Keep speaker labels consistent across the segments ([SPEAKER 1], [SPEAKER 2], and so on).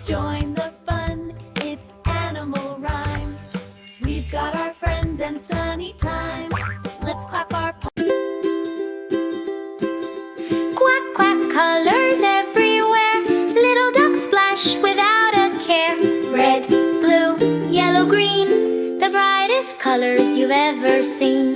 [SPEAKER 1] join the fun, it's animal rhyme. We've got our friends and sunny time. Let's clap our paws.
[SPEAKER 2] Quack, quack, colors everywhere. Little ducks splash without a care. Red, blue, yellow, green, the brightest colors you've ever seen.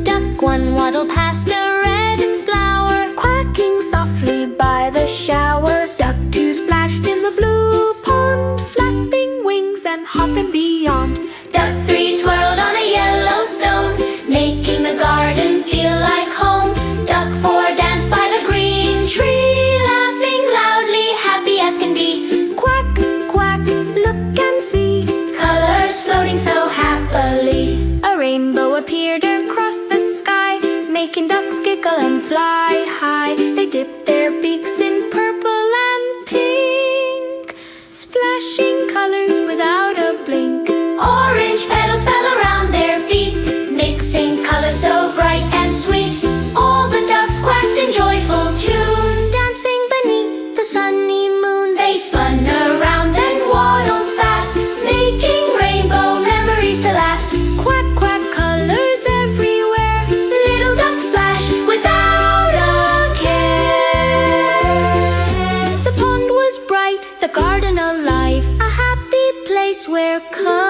[SPEAKER 2] Duck one waddled past a red flower, quacking softly by the shower.
[SPEAKER 3] Duck two splashed in the blue pond, flapping wings and hopping beyond.
[SPEAKER 2] Duck three twirled on a yellow stone, making the garden feel like home. Duck four danced by the green tree, laughing loudly, happy as can be.
[SPEAKER 3] Quack, quack, look and see,
[SPEAKER 2] Colors floating so happily.
[SPEAKER 3] a rainbow appeared across the sky, making ducks giggle and fly high. They dipped their beaks in purple and pink, splashing colors without a blink.
[SPEAKER 2] Orange petals fell around their feet, mixing colors so bright and sweet. All the ducks quacked in joyful tune,
[SPEAKER 3] Dancing beneath the sunny moon,
[SPEAKER 2] they spun around then waddled fast, making rainbow memories to last.
[SPEAKER 3] quack, quack, colors everywhere.
[SPEAKER 2] Little ducks splash without a care.
[SPEAKER 3] The pond was bright, the garden alive, a happy place where colors